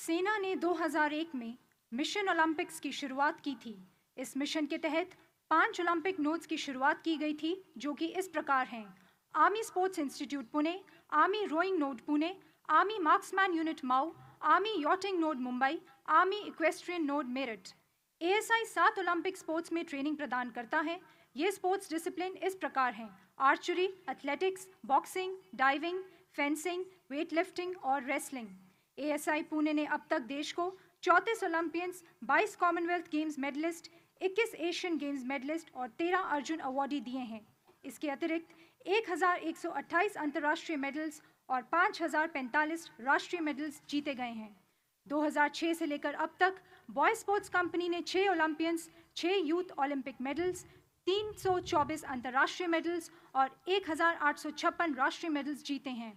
सेना ने 2001 में मिशन ओलंपिक्स की शुरुआत की थी। इस मिशन के तहत 5 ओलंपिक नोड्स की शुरुआत की गई थी, जो कि इस प्रकार हैं: army sports institute Pune, army rowing node Pune, army marksman unit Mhow, army yachting node Mumbai, army equestrian node Meerut. ASI 7 Olympic sports में ट्रेनिंग प्रदान करता है। ये स्पोर्ट्स डिसिप्लिन इस प्रकार हैं: archery, athletics, boxing, diving, fencing, weightlifting और रेसलिंग। एएसआई पुणे ने अब तक देश को 34 Olympians, 22 Commonwealth games medallist, 21 Asian games medallist और 13 अर्जुन अवार्डी दिए हैं। इसके अतिरिक्त 1128 अंतर्राष्ट्रीय मेडल्स और 5045 राष्ट्रीय मेडल्स जीते गए हैं। 2006 से लेकर अब तक बॉय स्पोर्ट्स कंपनी ने 6 ओलंपियंस, 6 यूथ ओलंपिक मेडल्स, 324 अंतर्राष्ट्रीय मेडल्स और 1856 राष्ट्रीय मेडल्स जीते हैं।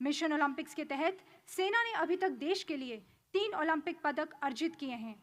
मिशन ओलंपिक्स के तहत सेना ने अभी तक देश के लिए 3 ओलंपिक पदक अर्जित किए हैं।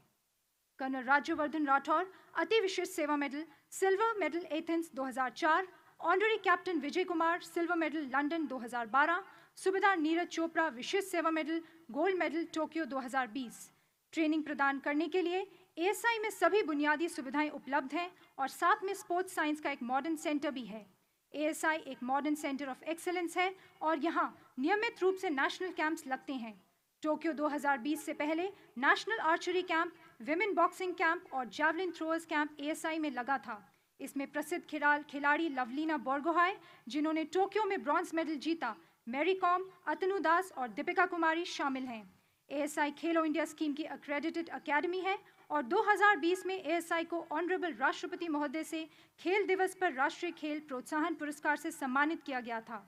Colonel Rajyavardhan Rathore Ati Vishisht Seva medal, silver medal Athens 2004, honorary captain Vijay Kumar silver medal London 2012, Subedar Neeraj Chopra Vishisht Seva medal, gold medal Tokyo 2020। Training प्रदान करने के लिए एएसआई में सभी बुनियादी सुविधाएं उपलब्ध हैं और साथ में स्पोर्ट्स साइंस का एक मॉडर्न सेंटर भी है। एएसआई एक मॉडर्न सेंटर ऑफ एक्सेलेंस है और यहाँ नियमित रूप से नेशनल कैंप्स लगते हैं। टोक्यो 2020 से पहले national archery camp, women boxing camp और जैवलिन थ्रोअर्स कैंप एएसआई में लगा था। इसमें प्रसिद्ध खिलाड़ी लवलीना बोरगोहाई, जिन्होंने टोक्यो में ब्रॉन्ज मेडल जीता, मैरी कॉम, अतनु दास और दीपिका कुमारी शामिल हैं। एएसआई खेलो इंडिया स्कीम की अक्रेडिटेड अकेडमी है और 2020 में एएसआई को ऑनरेबल राष्ट्रपति महोदय से खेल दिवस पर राष्ट्रीय खेल प्रोत्साहन पुरस्कार से सम्मानित किया गया था।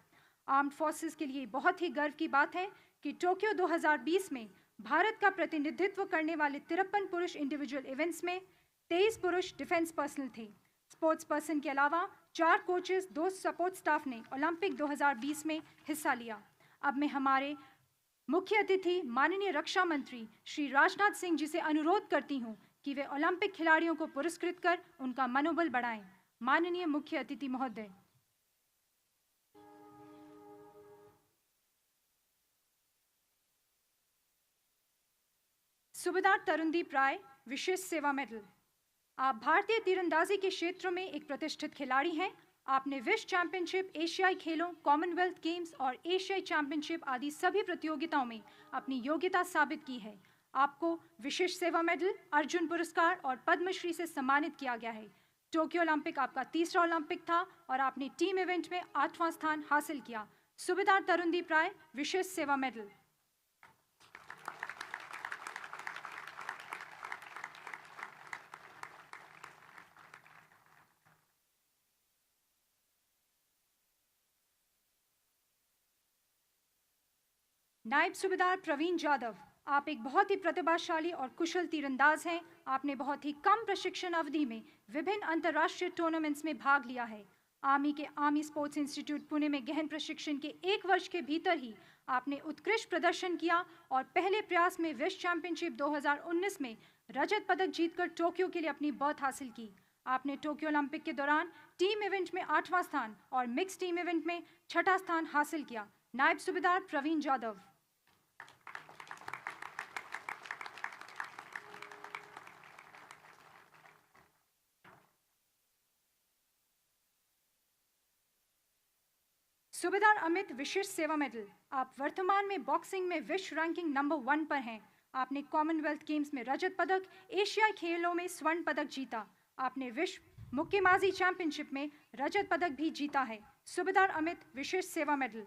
आर्म्ड फोर्सेस के लिए बहुत ही गर्व की बात है कि टोक्यो 2020 में भारत का प्रतिनिधित्व करने वाले 53 पुरुष इंडिविजुअल इवेंट्स में 23 पुरुष डिफेंस पर्सनल थे। स्पोर्ट्स पर्सन के अलावा 4 कोचेस, 2 सपोर्ट स्टाफ ने ओलंपिक 2020 में हिस्सा लिया। अब मैं हमारे मुख्य अतिथि माननीय रक्षा मंत्री श्री राजनाथ सिंह जी से अनुरोध करती हूं कि वे ओलंपिक खिलाड़ियों को पुरस्कृत कर उनका मनोबल बढ़ाएं। माननीय मुख्य अतिथि महोदय। सूबेदार तरुणदीप राय विशेष सेवा मेडल। आप भारतीय तीरंदाजी के क्षेत्र में एक प्रतिष्ठित खिलाड़ी हैं। आपने विश्व चैंपियनशिप, एशियाई खेलों, कॉमनवेल्थ गेम्स और एशियाई चैंपियनशिप आदि सभी प्रतियोगिताओं में अपनी योग्यता साबित की है। आपको विशिष्ट सेवा मेडल, अर्जुन पुरस्कार और पद्मश्री से सम्मानित किया गया है। टोक्यो ओलंपिक आपका तीसरा ओलंपिक था और आपने टीम इवेंट में 8वां स्थान हासिल किया। सूबेदार तरुणदीप राय विशेष सेवा मेडल। नायब सूबेदार प्रवीण जाधव, आप एक बहुत ही प्रतिभाशाली और कुशल तीरंदाज हैं। आपने बहुत ही कम प्रशिक्षण अवधि में विभिन्न अंतर्राष्ट्रीय टूर्नामेंट्स में भाग लिया है। आर्मी के आर्मी स्पोर्ट्स इंस्टीट्यूट पुणे में गहन प्रशिक्षण के 1 वर्ष के भीतर ही आपने उत्कृष्ट प्रदर्शन किया और पहले प्रयास में विश्व चैंपियनशिप 2019 में रजत पदक जीतकर टोक्यो के लिए अपनी बर्थ हासिल की। आपने टोक्यो ओलंपिक के दौरान टीम इवेंट में 8वां स्थान और मिक्स टीम इवेंट में 6ठा स्थान हासिल किया। नायब सूबेदार प्रवीण जाधव। सूबेदार अमित विशिष्ट सेवा मेडल। आप वर्तमान में बॉक्सिंग में विश्व रैंकिंग नंबर 1 पर हैं। आपने कॉमनवेल्थ गेम्स में रजत पदक, एशियाई खेलों में स्वर्ण पदक जीता। आपने विश्व मुक्केबाजी चैंपियनशिप में रजत पदक भी जीता है। सूबेदार अमित विशिष्ट सेवा मेडल।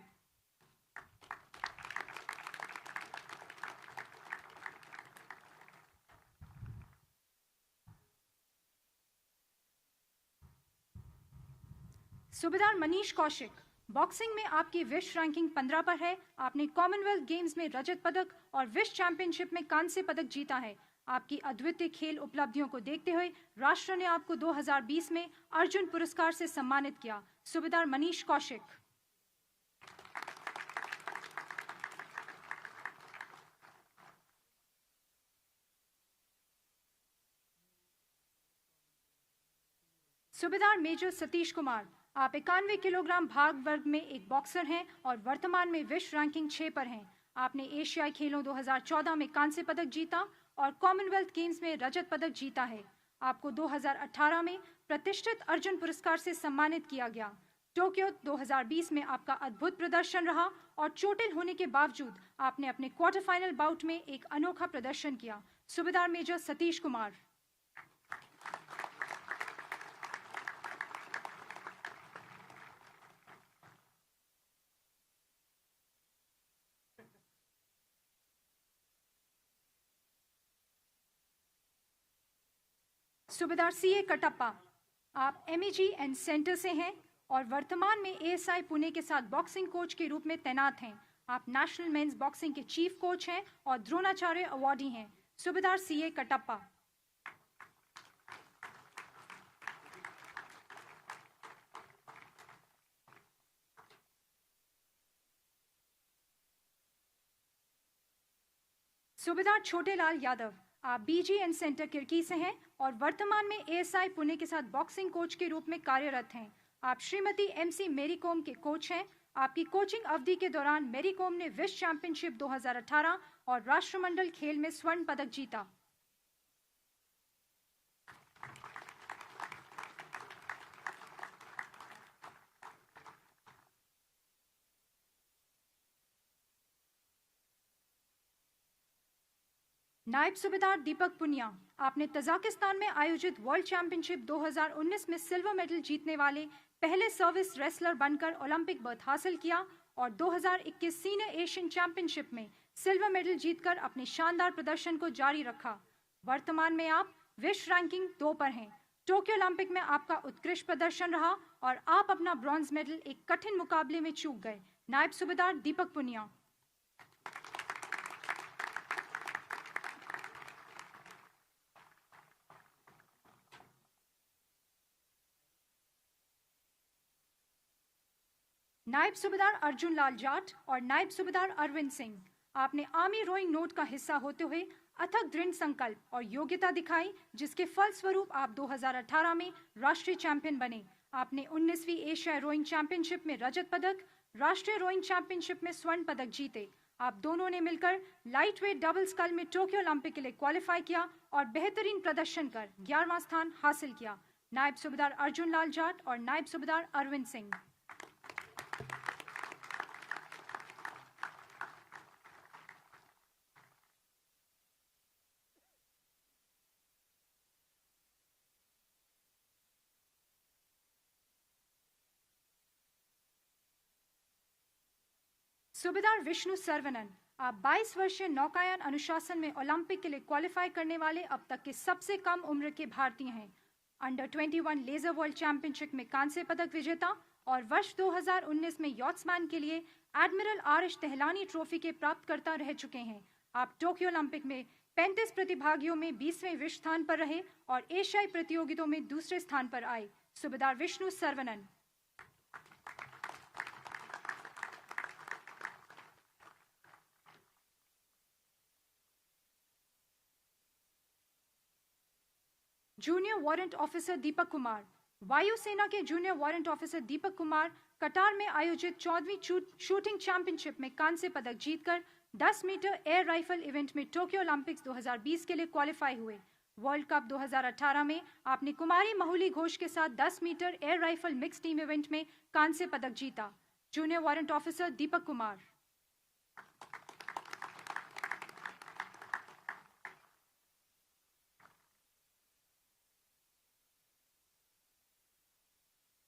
सूबेदार मनीष कौशिक, बॉक्सिंग में आपकी विश्व रैंकिंग 15 पर है। आपने कॉमनवेल्थ गेम्स में रजत पदक और विश्व चैंपियनशिप में कांस्य पदक जीता है। आपकी अद्वितीय खेल उपलब्धियों को देखते हुए राष्ट्र ने आपको 2020 में अर्जुन पुरस्कार से सम्मानित किया। सूबेदार मनीष कौशिक। सूबेदार मेजर सतीश कुमार, आप 91 किलोग्राम भाग वर्ग में एक बॉक्सर हैं और वर्तमान में विश्व रैंकिंग 6 पर हैं। आपने एशियाई खेलों 2014 में कांस्य पदक जीता और कॉमनवेल्थ गेम्स में रजत पदक जीता है। आपको 2018 में प्रतिष्ठित अर्जुन पुरस्कार से सम्मानित किया गया। टोक्यो 2020 में आपका अद्भुत प्रदर्शन रहा और चोटिल होने के बावजूद आपने अपने क्वार्टर फाइनल बाउट में एक अनोखा प्रदर्शन किया। सूबेदार मेजर सतीश कुमार। सूबेदार सीए कटप्पा, आप एमईजी एंड सेंटर से हैं और वर्तमान में एएसआई पुणे के साथ बॉक्सिंग कोच के रूप में तैनात हैं। आप नेशनल मेंस बॉक्सिंग के चीफ कोच हैं और द्रोणाचार्य अवार्डी हैं। सूबेदार सीए कटप्पा। सूबेदार छोटेलाल यादव, आप बीजीएन सेंटर किर्की से हैं और वर्तमान में एएसआई पुणे के साथ बॉक्सिंग कोच के रूप में कार्यरत हैं। आप श्रीमती एमसी मेरी कॉम के कोच हैं। आपकी कोचिंग अवधि के दौरान मेरी कॉम ने विश्व चैंपियनशिप 2018 और राष्ट्रमंडल खेल में स्वर्ण पदक जीता। नायब सूबेदार दीपक पुनिया, आपने तजाकिस्तान में आयोजित वर्ल्ड चैंपियनशिप 2019 में सिल्वर मेडल जीतने वाले पहले सर्विस रेसलर बनकर ओलंपिक बर्थ हासिल किया और 2021 सीनियर एशियन चैंपियनशिप में सिल्वर मेडल जीतकर अपने शानदार प्रदर्शन को जारी रखा। वर्तमान में आप विश्व रैंकिंग 2 पर हैं। टोक्यो ओलंपिक में आपका उत्कृष्ट प्रदर्शन रहा और आप अपना ब्रॉन्ज मेडल एक कठिन मुकाबले में चूक गए। नायब सूबेदार दीपक पुनिया। नायब सूबेदार अर्जुन लाल जाट और नायब सूबेदार अरविंद सिंह, आपने आर्मी रोइंग नोट का हिस्सा होते हुए अथक दृढ़ संकल्प और योग्यता दिखाई, जिसके फलस्वरूप आप 2018 में राष्ट्रीय चैंपियन बने। आपने 19वीं एशिया रोइंग चैंपियनशिप में रजत पदक, राष्ट्रीय रोइंग चैंपियनशिप में स्वर्ण पदक जीते। आप दोनों ने मिलकर लाइट वेट डबल स्कल में टोक्यो ओलंपिक के लिए क्वालिफाई किया और बेहतरीन प्रदर्शन कर 11वां स्थान हासिल किया। नायब सूबेदार अर्जुन लाल जाट और नायब सूबेदार अरविंद सिंह। सूबेदार विष्णु सरवनन, आप 22 वर्षीय नौकायान अनुशासन में ओलंपिक के लिए क्वालिफाई करने वाले अब तक के सबसे कम उम्र के भारतीय हैं। अंडर 21 लेजर वर्ल्ड चैंपियनशिप में कांस्य पदक विजेता और वर्ष 2019 में यॉट्समैन के लिए एडमिरल आरिश तेहलानी ट्रॉफी के प्राप्तकर्ता रह चुके हैं। आप टोक्यो ओलंपिक में 35 प्रतिभागियों में 20वें विश्व स्थान पर रहे और एशियाई प्रतियोगिताओं में दूसरे स्थान पर आए। Subedar Vishnu Saravanan. Junior warrant officer Deepak Kumar, वायुसेना के junior warrant officer Deepak Kumar Qatar में आयोजित 14वीं शूटिंग चैंपियनशिप में कांस्य पदक जीतकर 10 मीटर एयर राइफल इवेंट में टोक्यो ओलंपिक्स 2020 के लिए क्वालिफाई हुए। वर्ल्ड कप 2018 में आपने कुमारी महुली घोष के साथ 10 metre air rifle mix team event में कांस्य पदक जीता। Junior warrant officer Deepak Kumar.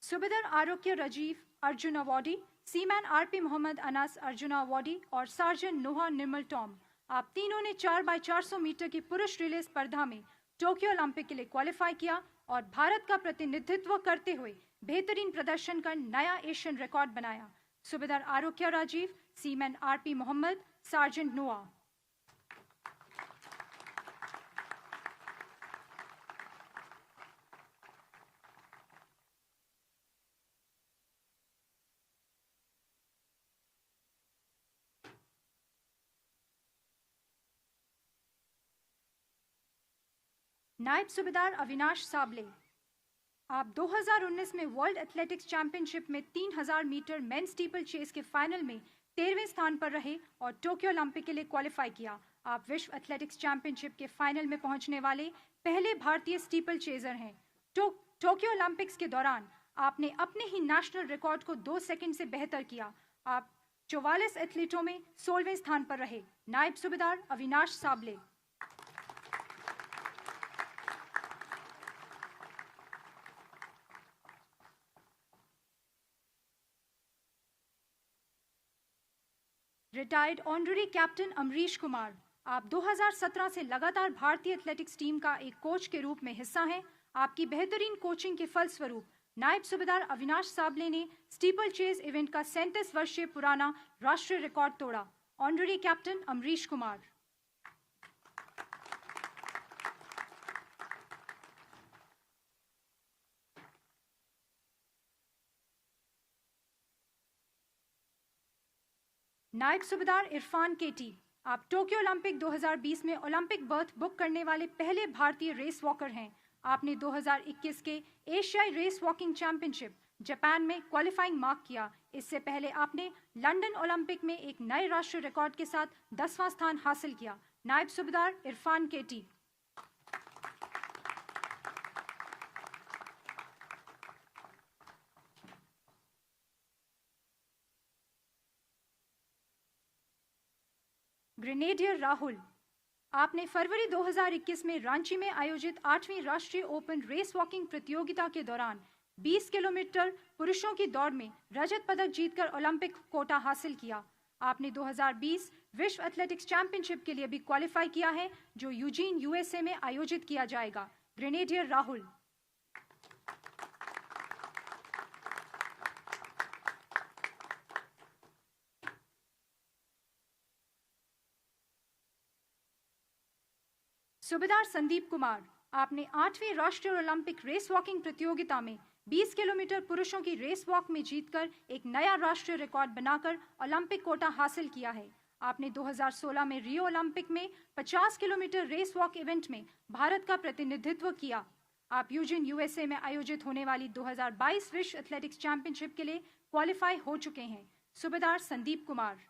Subedar Arokia Rajiv Arjun awardee, seaman RP Mohammed Anas Arjun awardee और सार्जेंट नोहा निर्मल टॉम, आप तीनों ने 4x400 मीटर की पुरुष रिले स्पर्धा में टोक्यो ओलंपिक के लिए क्वालिफाई किया और भारत का प्रतिनिधित्व करते हुए बेहतरीन प्रदर्शन कर नया एशियन रिकॉर्ड बनाया। Subedar Arokia Rajiv, seaman RP Mohammed, sergeant Noah. Naib Subedar Avinash Sable, आप 2019 में वर्ल्ड एथलेटिक्स चैंपियनशिप में 3000 मीटर मेन स्टीपल चेस के फाइनल में 13वें स्थान पर रहे और टोक्यो ओलंपिक के लिए क्वालिफाई किया। आप विश्व एथलेटिक्स चैंपियनशिप के फाइनल में पहुंचने वाले पहले भारतीय स्टीपल चेजर हैं। टोक्यो ओलंपिक्स के दौरान आपने अपने ही नेशनल रिकॉर्ड को 2 सेकंड से बेहतर किया। आप 44 एथलीटों में 16वें स्थान पर रहे। नायब Subedar Avinash Sable. Retired honorary captain Amrish Kumar, आप 2017 से लगातार भारतीय एथलेटिक्स टीम का एक कोच के रूप में हिस्सा हैं। आपकी बेहतरीन कोचिंग के फलस्वरूप नायब सूबेदार अविनाश साबले ने स्टीपल चेज इवेंट का 37 वर्षीय पुराना राष्ट्रीय रिकॉर्ड तोड़ा। Honorary captain Amrish Kumar. नायब सूबेदार इरफान केटी, आप टोक्यो ओलंपिक 2020 में ओलंपिक बर्थ बुक करने वाले पहले भारतीय रेस वॉकर हैं। आपने 2021 के एशियाई रेस वॉकिंग चैंपियनशिप जापान में क्वालिफाइंग मार्क किया। इससे पहले आपने लंदन ओलंपिक में एक नए राष्ट्रीय रिकॉर्ड के साथ 10वां स्थान हासिल किया। नायब सूबेदार इरफान केटी। ग्रेनेडियर राहुल, आपने फरवरी 2021 में रांची में आयोजित 8वीं राष्ट्रीय ओपन रेस वॉकिंग प्रतियोगिता के दौरान 20 किलोमीटर पुरुषों की दौड़ में रजत पदक जीतकर ओलंपिक कोटा हासिल किया। आपने 2020 विश्व एथलेटिक्स चैंपियनशिप के लिए भी क्वालिफाई किया है, जो यूजीन यूएसए में आयोजित किया जाएगा। ग्रेनेडियर राहुल। सूबेदार संदीप कुमार, आपने 8वीं राष्ट्रीय ओलंपिक रेस वॉकिंग प्रतियोगिता में 20 किलोमीटर पुरुषों की रेस वॉक में जीतकर एक नया राष्ट्रीय रिकॉर्ड बनाकर ओलंपिक कोटा हासिल किया है। आपने 2016 में रियो ओलंपिक में 50 किलोमीटर रेस वॉक इवेंट में भारत का प्रतिनिधित्व किया। आप यूजिन यूएसए में आयोजित होने वाली 2022 विश्व एथलेटिक्स चैंपियनशिप के लिए क्वालिफाई हो चुके हैं। सूबेदार संदीप कुमार।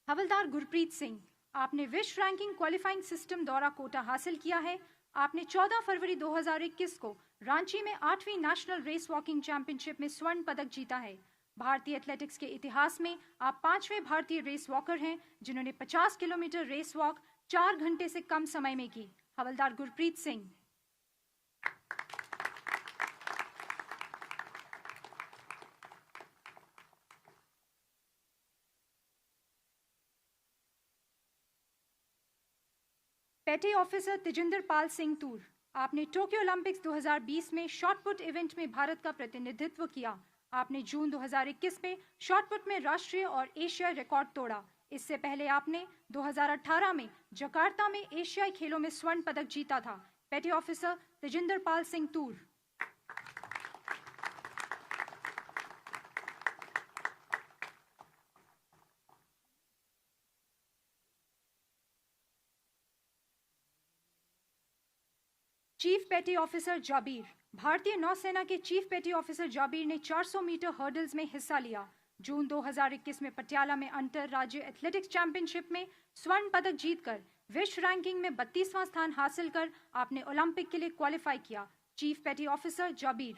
हवलदार गुरप्रीत सिंह, आपने विश्व रैंकिंग क्वालिफाइंग सिस्टम द्वारा कोटा हासिल किया है। आपने 14 फरवरी 2021 को रांची में 8वीं नेशनल रेस वॉकिंग चैंपियनशिप में स्वर्ण पदक जीता है। भारतीय एथलेटिक्स के इतिहास में आप 5वें भारतीय रेस वॉकर हैं जिन्होंने 50 किलोमीटर रेस वॉक 4 घंटे से कम समय में की। हवलदार गुरप्रीत सिंह। पेटी ऑफिसर तेजिंदर पाल सिंह तूर, आपने टोक्यो ओलंपिक्स 2020 में शॉटपुट इवेंट में भारत का प्रतिनिधित्व किया। आपने जून 2021 में शॉटपुट में राष्ट्रीय और एशियाई रिकॉर्ड तोड़ा। इससे पहले आपने 2018 में जकार्ता में एशियाई खेलों में स्वर्ण पदक जीता था। पेटी ऑफिसर तेजिंदर पाल सिंह तूर। चीफ पेटी ऑफिसर जाबीर, भारतीय नौसेना के चीफ पेटी ऑफिसर जाबीर ने 400 मीटर हर्डल्स में हिस्सा लिया। जून 2021 में पटियाला में अंतर राज्य एथलेटिक्स चैंपियनशिप में स्वर्ण पदक जीतकर विश्व रैंकिंग में 32वां स्थान हासिल कर आपने ओलंपिक के लिए क्वालिफाई किया। चीफ पेटी ऑफिसर जाबीर।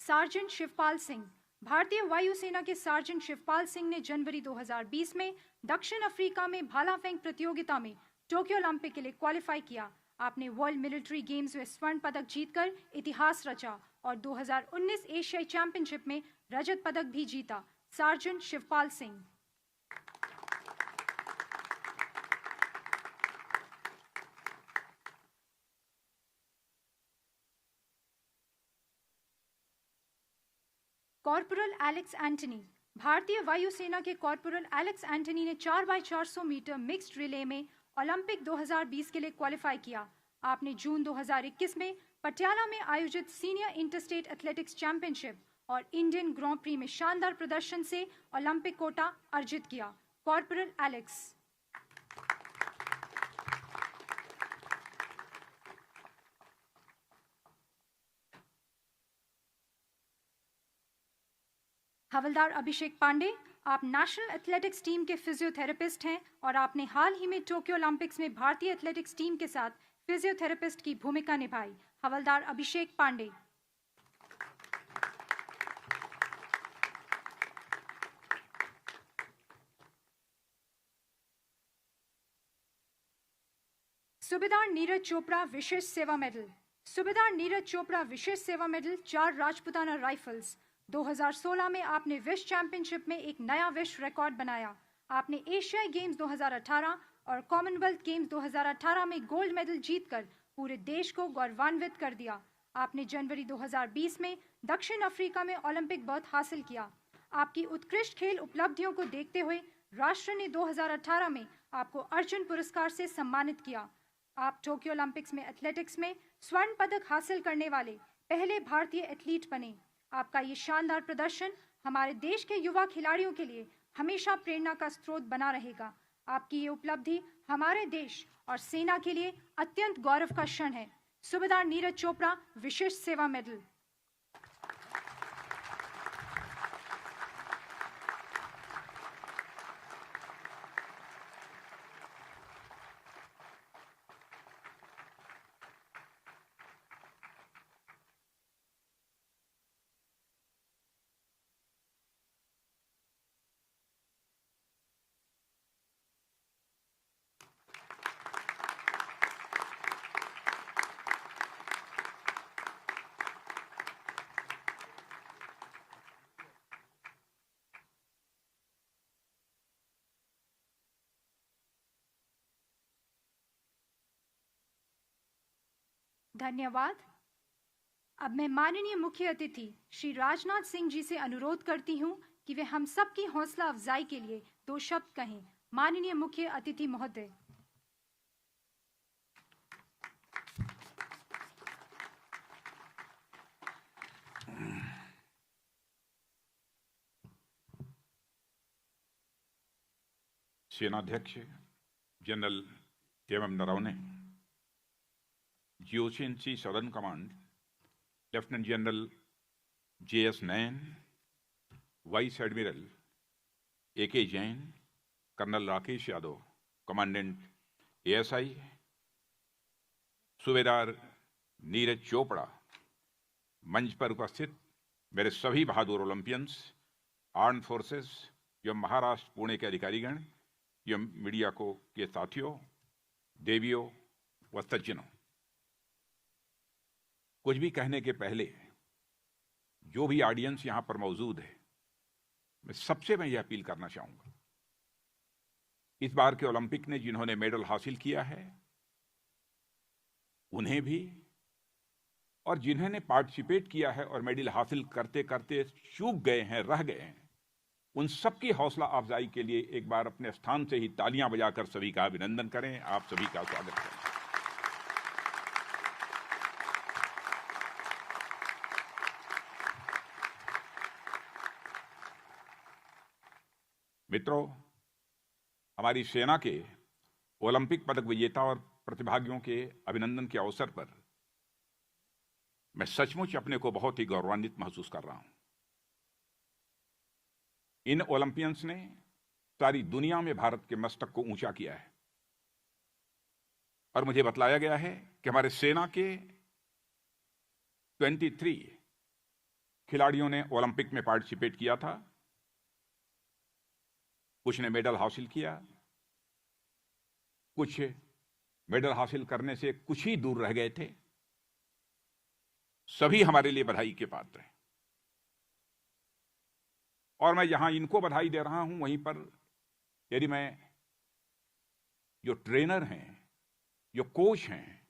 सार्जेंट शिवपाल सिंह, भारतीय वायुसेना के सार्जेंट शिवपाल सिंह ने जनवरी 2020 में दक्षिण अफ्रीका में भालाफेंक प्रतियोगिता में टोक्यो ओलंपिक के लिए क्वालिफाई किया। आपने वर्ल्ड मिलिट्री गेम्स में स्वर्ण पदक जीतकर इतिहास रचा और 2019 एशियाई चैंपियनशिप में रजत पदक भी जीता। Sergeant Shivpal Singh. Corporal Alex Antony, भारतीय वायुसेना के कॉर्पोरल एलेक्स एंटनी ने 4x400 मीटर मिक्स्ड रिले में ओलंपिक 2020 के लिए क्वालिफाई किया। आपने जून 2021 में पटियाला में आयोजित सीनियर इंटरस्टेट एथलेटिक्स चैंपियनशिप और इंडियन ग्रां प्री में शानदार प्रदर्शन से ओलंपिक कोटा अर्जित किया। Corporal Alex. हवलदार अभिषेक पांडे, आप नेशनल एथलेटिक्स टीम के फिजियोथेरेपिस्ट हैं और आपने हाल ही में टोक्यो ओलंपिक्स में भारतीय एथलेटिक्स टीम के साथ फिजियोथेरेपिस्ट की भूमिका निभाई। हवलदार अभिषेक पांडे। सूबेदार नीरज चोपड़ा विशेष सेवा मेडल। सूबेदार नीरज चोपड़ा विशेष सेवा मेडल 4 राजपुताना राइफल्स। 2016 में आपने विश्व चैंपियनशिप में एक नया विश्व रिकॉर्ड बनाया। आपने एशियाई गेम्स 2018 और कॉमनवेल्थ गेम्स 2018 में गोल्ड मेडल जीतकर पूरे देश को गौरवान्वित कर दिया। आपने जनवरी 2020 में दक्षिण अफ्रीका में ओलंपिक बर्थ हासिल किया। आपकी उत्कृष्ट खेल उपलब्धियों को देखते हुए राष्ट्र ने 2018 में आपको अर्जुन पुरस्कार से सम्मानित किया। आप टोक्यो ओलंपिक्स में एथलेटिक्स में स्वर्ण पदक हासिल करने वाले पहले भारतीय एथलीट बने। आपका ये शानदार प्रदर्शन हमारे देश के युवा खिलाड़ियों के लिए हमेशा प्रेरणा का स्रोत बना रहेगा। आपकी ये उपलब्धि हमारे देश और सेना के लिए अत्यंत गौरव का क्षण है। सूबेदार नीरज चोपड़ा विशेष सेवा मेडल। धन्यवाद। अब मैं माननीय मुख्य अतिथि श्री राजनाथ सिंह जी से अनुरोध करती हूं कि वे हम सब की हौसला अफजाई के लिए 2 शब्द कहें। माननीय मुख्य अतिथि महोदय। सेनाध्यक्ष general KM Naravane, GOC&C southern command lieutenant general JS Nain, vice admiral AK Jain, colonel Rakesh Yadav, commandant ASI, Subedar Neeraj Chopra, मंच पर उपस्थित मेरे सभी बहादुर ओलंपियंस, आर्म फोर्सेस एवं महाराष्ट्र पुणे के अधिकारीगण एवं मीडिया को के साथियों, देवियों व सज्जनों, कुछ भी कहने के पहले जो भी ऑडियंस यहां पर मौजूद है, मैं यह अपील करना चाहूंगा, इस बार के ओलंपिक ने जिन्होंने मेडल हासिल किया है उन्हें भी, और जिन्होंने पार्टिसिपेट किया है और मेडल हासिल करते करते चूक गए हैं, रह गए हैं, उन सबकी हौसला अफजाई के लिए एक बार अपने स्थान से ही तालियां बजाकर सभी का अभिनंदन करें। आप सभी का स्वागत करें। मित्रों, हमारी सेना के ओलंपिक पदक विजेता और प्रतिभागियों के अभिनंदन के अवसर पर मैं सचमुच अपने को बहुत ही गौरवान्वित महसूस कर रहा हूं। इन ओलंपियंस ने सारी दुनिया में भारत के मस्तक को ऊंचा किया है और मुझे बतलाया गया है कि हमारे सेना के 23 खिलाड़ियों ने ओलंपिक में पार्टिसिपेट किया था। कुछ ने मेडल हासिल किया, कुछ मेडल हासिल करने से कुछ ही दूर रह गए थे। सभी हमारे लिए बधाई के पात्र हैं और मैं यहां इनको बधाई दे रहा हूं, वहीं पर यदि मैं जो ट्रेनर हैं, जो कोच हैं,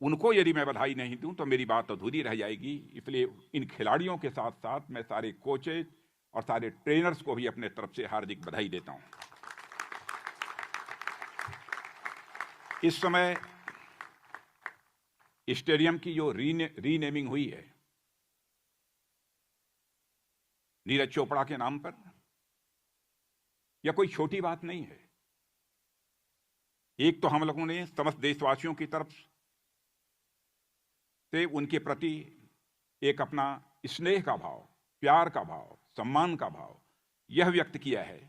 उनको यदि मैं बधाई नहीं दूं तो मेरी बात अधूरी रह जाएगी। इसलिए इन खिलाड़ियों के साथ साथ मैं सारे कोचेज और सारे ट्रेनर्स को भी अपने तरफ से हार्दिक बधाई देता हूं। इस समय स्टेडियम की जो रीनेमिंग हुई है नीरज चोपड़ा के नाम पर, यह कोई छोटी बात नहीं है। एक तो हम लोगों ने समस्त देशवासियों की तरफ से उनके प्रति एक अपना स्नेह का भाव, प्यार का भाव, सम्मान का भाव यह व्यक्त किया है।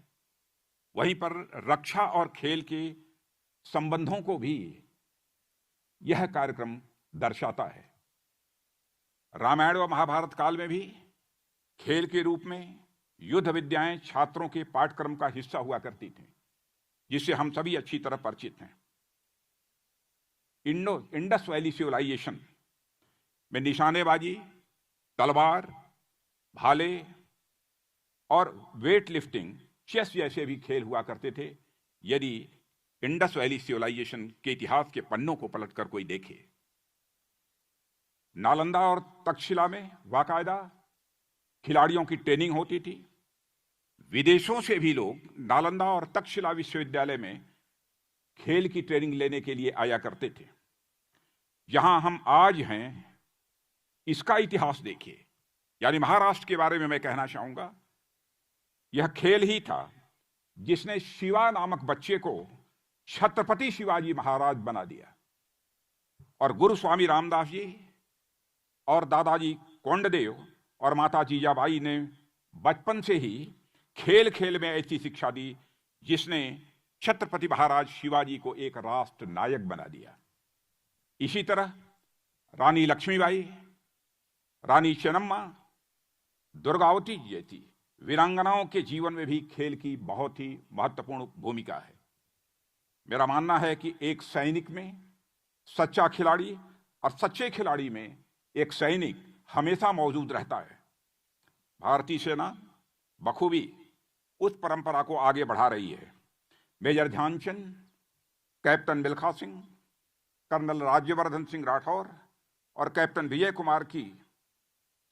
वहीं पर रक्षा और खेल के संबंधों को भी यह कार्यक्रम दर्शाता है। रामायण व महाभारत काल में भी खेल के रूप में युद्ध विद्याएं छात्रों के पाठ्यक्रम का हिस्सा हुआ करती थी, जिससे हम सभी अच्छी तरह परिचित हैं। इंडस वैली सिविलाइजेशन में निशानेबाजी, तलवार, भाले और वेट लिफ्टिंग, चेस जैसे भी खेल हुआ करते थे। यदि इंडस वैली सिविलाइजेशन के इतिहास के पन्नों को पलटकर कोई देखे, नालंदा और तक्षशिला में बाकायदा खिलाड़ियों की ट्रेनिंग होती थी। विदेशों से भी लोग नालंदा और तक्षशिला विश्वविद्यालय में खेल की ट्रेनिंग लेने के लिए आया करते थे। जहां हम आज हैं इसका इतिहास देखिए। यानी महाराष्ट्र के बारे में मैं कहना चाहूंगा, यह खेल ही था जिसने शिवा नामक बच्चे को छत्रपति शिवाजी महाराज बना दिया। और गुरु स्वामी रामदास जी और दादाजी कोंडदेव और माता जीजाबाई ने बचपन से ही खेल खेल में ऐसी शिक्षा दी जिसने छत्रपति महाराज शिवाजी को एक राष्ट्र नायक बना दिया। इसी तरह रानी लक्ष्मीबाई, रानी चेन्नम्मा, दुर्गावती जैसी वीरांगनाओं के जीवन में भी खेल की बहुत ही महत्वपूर्ण भूमिका है। मेरा मानना है कि एक सैनिक में सच्चा खिलाड़ी और सच्चे खिलाड़ी में एक सैनिक हमेशा मौजूद रहता है। भारतीय सेना बखूबी उस परंपरा को आगे बढ़ा रही है। Major Dhyanchand, captain Milkha Singh, colonel Rajyavardhan Singh Rathore और कैप्टन विजय कुमार की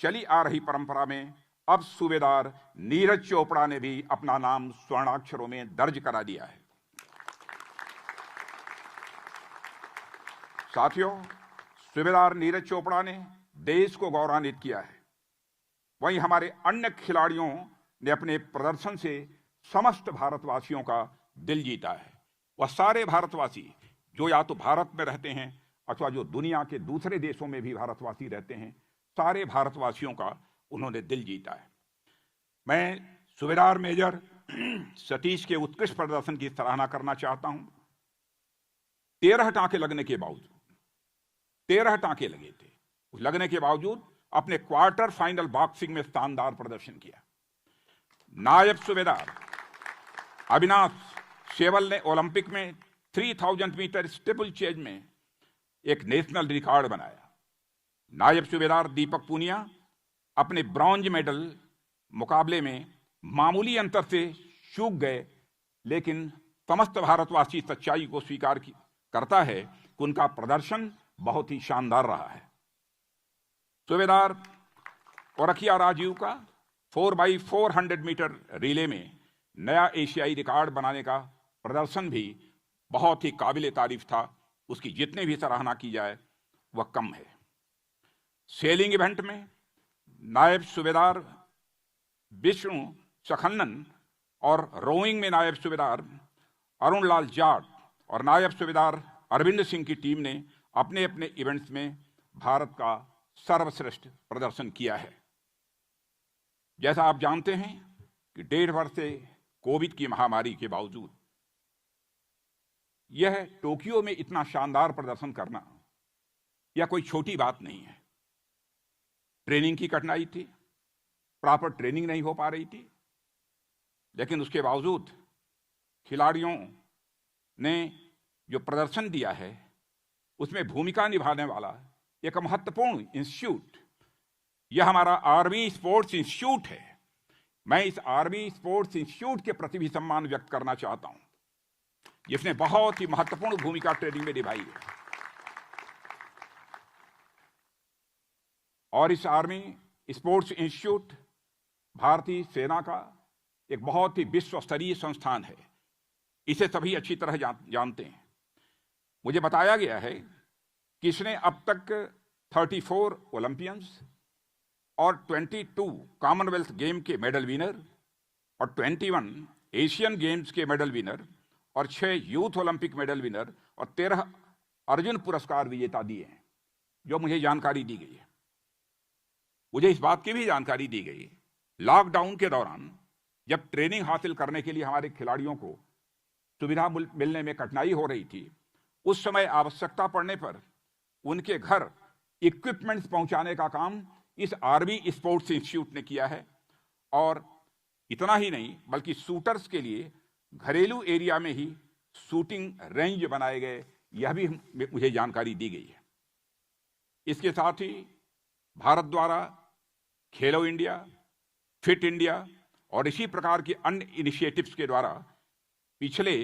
चली आ रही परंपरा में अब सूबेदार नीरज चोपड़ा ने भी अपना नाम स्वर्णाक्षरों में दर्ज करा दिया है। साथियों, सूबेदार नीरज चोपड़ा ने देश को गौरवान्वित किया है। वहीं हमारे अन्य खिलाड़ियों ने अपने प्रदर्शन से समस्त भारतवासियों का दिल जीता है। वह सारे भारतवासी जो या तो भारत में रहते हैं अथवा जो दुनिया के दूसरे देशों में भी भारतवासी रहते हैं, सारे भारतवासियों का उन्होंने दिल जीता है। मैं सूबेदार मेजर सतीश के उत्कृष्ट प्रदर्शन की सराहना करना चाहता हूं। 13 टांके लगने के बावजूद, 13 टांके लगे थे, उस लगने के बावजूद अपने क्वार्टर फाइनल बॉक्सिंग में शानदार प्रदर्शन किया। नायब सूबेदार अविनाश शेवल ने ओलंपिक में 3000 मीटर स्टीपल चेज में एक नेशनल रिकॉर्ड बनाया। नायब सूबेदार दीपक पूनिया अपने ब्रॉन्ज मेडल मुकाबले में मामूली अंतर से चूक गए, लेकिन समस्त भारतवासी सच्चाई को स्वीकार करता है कि उनका प्रदर्शन बहुत ही शानदार रहा है। सूबेदार ओरखिया राजीव का 4x400 मीटर रिले में नया एशियाई रिकॉर्ड बनाने का प्रदर्शन भी बहुत ही काबिले तारीफ था। उसकी जितने भी सराहना की जाए वह कम है। सेलिंग इवेंट में नायब सूबेदार विष्णु सखन्नन और रोइंग में नायब सूबेदार अरुण लाल जाट और नायब सूबेदार अरविंद सिंह की टीम ने अपने अपने इवेंट्स में भारत का सर्वश्रेष्ठ प्रदर्शन किया है। जैसा आप जानते हैं कि 1.5 वर्ष से कोविड की महामारी के बावजूद यह टोक्यो में इतना शानदार प्रदर्शन करना यह कोई छोटी बात नहीं है। ट्रेनिंग की कठिनाई थी, प्रॉपर ट्रेनिंग नहीं हो पा रही थी, लेकिन उसके बावजूद खिलाड़ियों ने जो प्रदर्शन दिया है उसमें भूमिका निभाने वाला एक महत्वपूर्ण इंस्टीट्यूट, यह हमारा आर्मी स्पोर्ट्स इंस्टीट्यूट है। मैं इस आर्मी स्पोर्ट्स इंस्टीट्यूट के प्रति भी सम्मान व्यक्त करना चाहता हूं, जिसने बहुत ही महत्वपूर्ण भूमिका ट्रेनिंग में निभाई है। और इस आर्मी स्पोर्ट्स इंस्टीट्यूट भारतीय सेना का एक बहुत ही विश्व स्तरीय संस्थान है। इसे सभी अच्छी तरह जानते हैं। मुझे बताया गया है कि इसने अब तक 34 ओलंपियंस और 22 कॉमनवेल्थ गेम के मेडल विनर और 21 एशियन गेम्स के मेडल विनर और 6 यूथ ओलंपिक मेडल विनर और 13 अर्जुन पुरस्कार विजेता दिए हैं, जो मुझे जानकारी दी गई है। मुझे इस बात की भी जानकारी दी गई, लॉकडाउन के दौरान जब ट्रेनिंग हासिल करने के लिए हमारे खिलाड़ियों को सुविधा मिलने में कठिनाई हो रही थी, उस समय आवश्यकता पड़ने पर उनके घर इक्विपमेंट्स पहुंचाने का काम इस आर्मी स्पोर्ट्स इंस्टीट्यूट ने किया है। और इतना ही नहीं, बल्कि शूटर्स के लिए घरेलू एरिया में ही शूटिंग रेंज बनाए गए, यह भी मुझे जानकारी दी गई है। इसके साथ ही भारत द्वारा खेलो इंडिया, फिट इंडिया और इसी प्रकार के अन्य इनिशिएटिव्स के द्वारा पिछले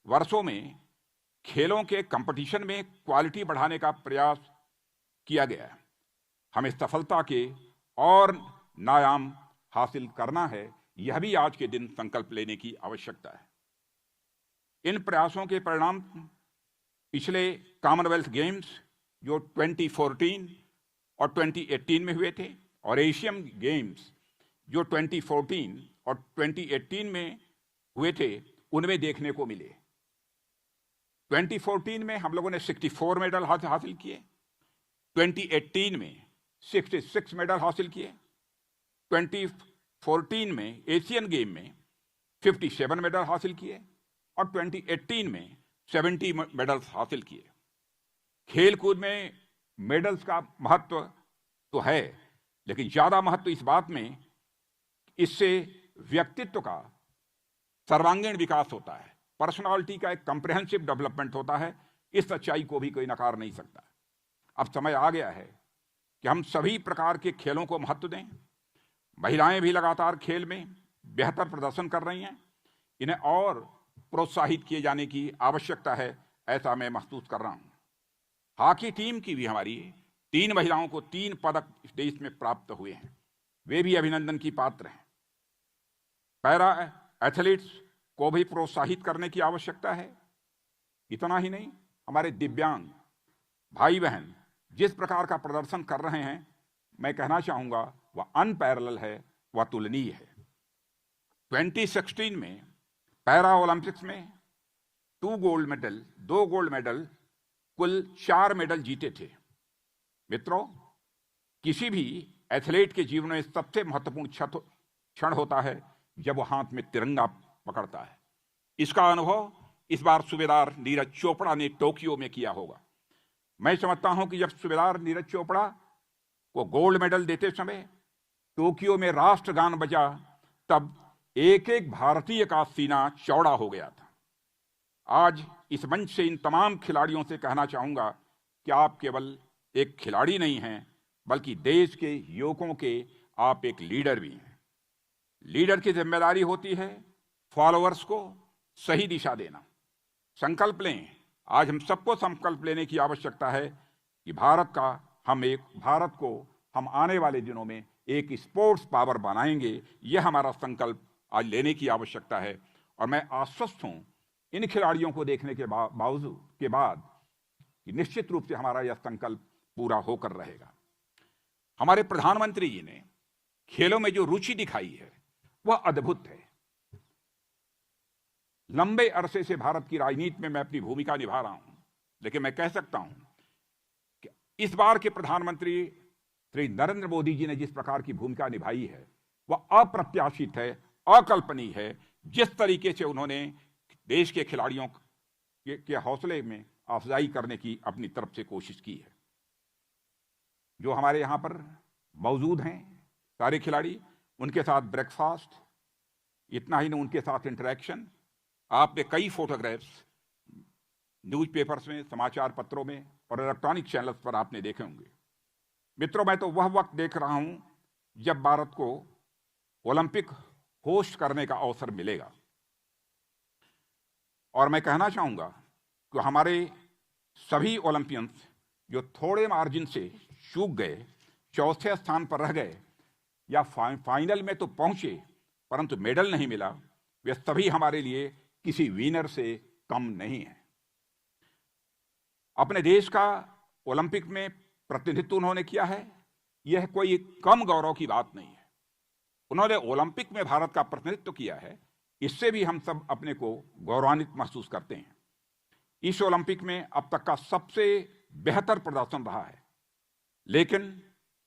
वर्षों में खेलों के कंपटीशन में क्वालिटी बढ़ाने का प्रयास किया गया है। हमें सफलता के और नायाम हासिल करना है, यह भी आज के दिन संकल्प लेने की आवश्यकता है। इन प्रयासों के परिणाम पिछले कॉमनवेल्थ गेम्स जो 2014 और 2018 में हुए थे और एशियन गेम्स जो 2014 और 2018 में हुए थे, उनमें देखने को मिले। 2014 में हम लोगों ने 64 मेडल हासिल किए, 2018 में 66 मेडल हासिल किए, 2014 में एशियन गेम में 57 मेडल हासिल किए और 2018 में 70 मेडल्स हासिल किए। खेल कूद में मेडल्स का महत्व तो है, लेकिन ज्यादा महत्व इस बात में इससे व्यक्तित्व का सर्वांगीण विकास होता है, पर्सनालिटी का एक कॉम्प्रिहेंसिव डेवलपमेंट होता है। इस सच्चाई को भी कोई नकार नहीं सकता। अब समय आ गया है कि हम सभी प्रकार के खेलों को महत्व दें। महिलाएं भी लगातार खेल में बेहतर प्रदर्शन कर रही हैं, इन्हें और प्रोत्साहित किए जाने की आवश्यकता है, ऐसा मैं महसूस कर रहा हूं। हॉकी टीम की भी हमारी 3 महिलाओं को 3 पदक इस देश में प्राप्त हुए हैं, वे भी अभिनंदन की पात्र हैं। पैरा एथलीट्स को भी प्रोत्साहित करने की आवश्यकता है। इतना ही नहीं, हमारे दिव्यांग भाई बहन जिस प्रकार का प्रदर्शन कर रहे हैं, मैं कहना चाहूंगा वह अनपैरेलल है, वह तुलनीय है। 2016 में पैरा ओलंपिक्स में 2 गोल्ड मेडल, कुल 4 मेडल जीते थे। मित्रों, किसी भी एथलीट के जीवन में सबसे महत्वपूर्ण क्षण होता है जब वो हाथ में तिरंगा पकड़ता है। इसका अनुभव इस बार सूबेदार नीरज चोपड़ा ने टोक्यो में किया होगा। मैं समझता हूं कि जब सूबेदार नीरज चोपड़ा को गोल्ड मेडल देते समय टोक्यो में राष्ट्रगान बजा, तब एक एक भारतीय का सीना चौड़ा हो गया था। आज इस मंच से इन तमाम खिलाड़ियों से कहना चाहूंगा कि आप केवल एक खिलाड़ी नहीं हैं, बल्कि देश के युवकों के आप एक लीडर भी हैं। लीडर की जिम्मेदारी होती है फॉलोअर्स को सही दिशा देना। संकल्प लें, आज हम सबको संकल्प लेने की आवश्यकता है कि भारत को हम आने वाले दिनों में एक स्पोर्ट्स पावर बनाएंगे। यह हमारा संकल्प आज लेने की आवश्यकता है। और मैं आश्वस्त हूं इन खिलाड़ियों को देखने के बाद कि निश्चित रूप से हमारा यह संकल्प पूरा होकर रहेगा। हमारे प्रधानमंत्री जी ने खेलों में जो रुचि दिखाई है वह अद्भुत है। लंबे अरसे से भारत की राजनीति में मैं अपनी भूमिका निभा रहा हूं, लेकिन मैं कह सकता हूं कि इस बार के प्रधानमंत्री श्री नरेंद्र मोदी जी ने जिस प्रकार की भूमिका निभाई है वह अप्रत्याशित है, अकल्पनीय है। जिस तरीके से उन्होंने देश के खिलाड़ियों के हौसले में अफजाई करने की अपनी तरफ से कोशिश की है। जो हमारे यहाँ पर मौजूद हैं सारे खिलाड़ी, उनके साथ ब्रेकफास्ट, इतना ही नहीं उनके साथ इंटरेक्शन, आपने कई फोटोग्राफ्स न्यूज़पेपर्स में, समाचार पत्रों में और इलेक्ट्रॉनिक चैनल्स पर आपने देखे होंगे। मित्रों, मैं तो वह वक्त देख रहा हूं जब भारत को ओलंपिक होस्ट करने का अवसर मिलेगा। और मैं कहना चाहूंगा कि हमारे सभी ओलंपियंस जो थोड़े मार्जिन से चूक गए, चौथे स्थान पर रह गए या फाइनल में तो पहुंचे परंतु मेडल नहीं मिला, वे सभी हमारे लिए किसी विनर से कम नहीं है। अपने देश का ओलंपिक में प्रतिनिधित्व उन्होंने किया है, यह कोई कम गौरव की बात नहीं है। उन्होंने ओलंपिक में भारत का प्रतिनिधित्व किया है, इससे भी हम सब अपने को गौरवान्वित महसूस करते हैं। इस ओलंपिक में अब तक का सबसे बेहतर प्रदर्शन रहा है, लेकिन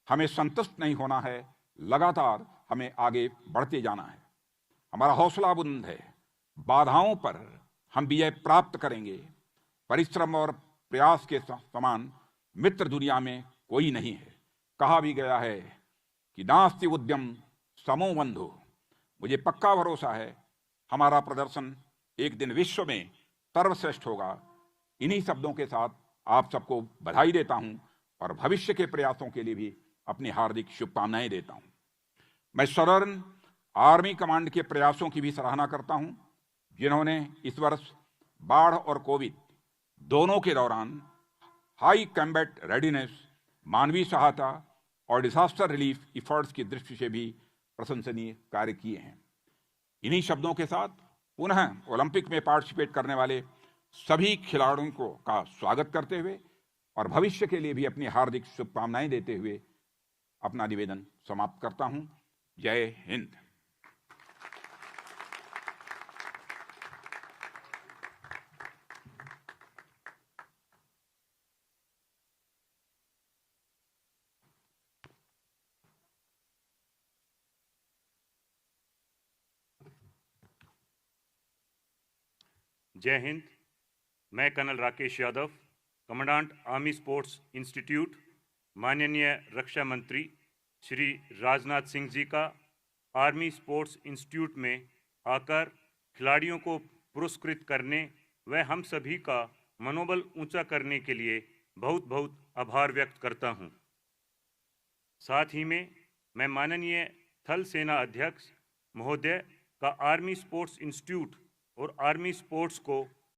हमें संतुष्ट नहीं होना है, लगातार हमें आगे बढ़ते जाना है। हमारा हौसला बुलंद है, बाधाओं पर हम विजय प्राप्त करेंगे। परिश्रम और प्रयास के समान मित्र दुनिया में कोई नहीं है। कहा भी गया है कि नास्ति उद्यम समो बंधु। मुझे पक्का भरोसा है हमारा प्रदर्शन एक दिन विश्व में सर्वश्रेष्ठ होगा। इन्हीं शब्दों के साथ आप सबको बधाई देता हूं और भविष्य के प्रयासों के लिए भी अपनी हार्दिक शुभकामनाएं देता हूं। मैं सदर्न आर्मी कमांड के प्रयासों की भी सराहना करता हूं, जिन्होंने इस वर्ष बाढ़ और कोविड दोनों के दौरान हाई कॉम्बैट रेडीनेस, मानवीय सहायता और डिजास्टर रिलीफ इफर्ट्स की दृष्टि से भी प्रशंसनीय कार्य किए हैं। इन्हीं शब्दों के साथ पुनः ओलंपिक में पार्टिसिपेट करने वाले सभी खिलाड़ियों को का स्वागत करते हुए और भविष्य के लिए भी अपनी हार्दिक शुभकामनाएं देते हुए अपना निवेदन समाप्त करता हूं। जय हिंद। जय हिंद। मैं कर्नल Rakesh Yadav, commandant army sports institute, माननीय रक्षा मंत्री श्री राजनाथ सिंह जी का आर्मी स्पोर्ट्स इंस्टीट्यूट में आकर खिलाड़ियों को पुरस्कृत करने व हम सभी का मनोबल ऊंचा करने के लिए बहुत बहुत आभार व्यक्त करता हूं। साथ ही में मैं माननीय थल सेना अध्यक्ष महोदय का आर्मी स्पोर्ट्स इंस्टीट्यूट और आर्मी स्पोर्ट्स को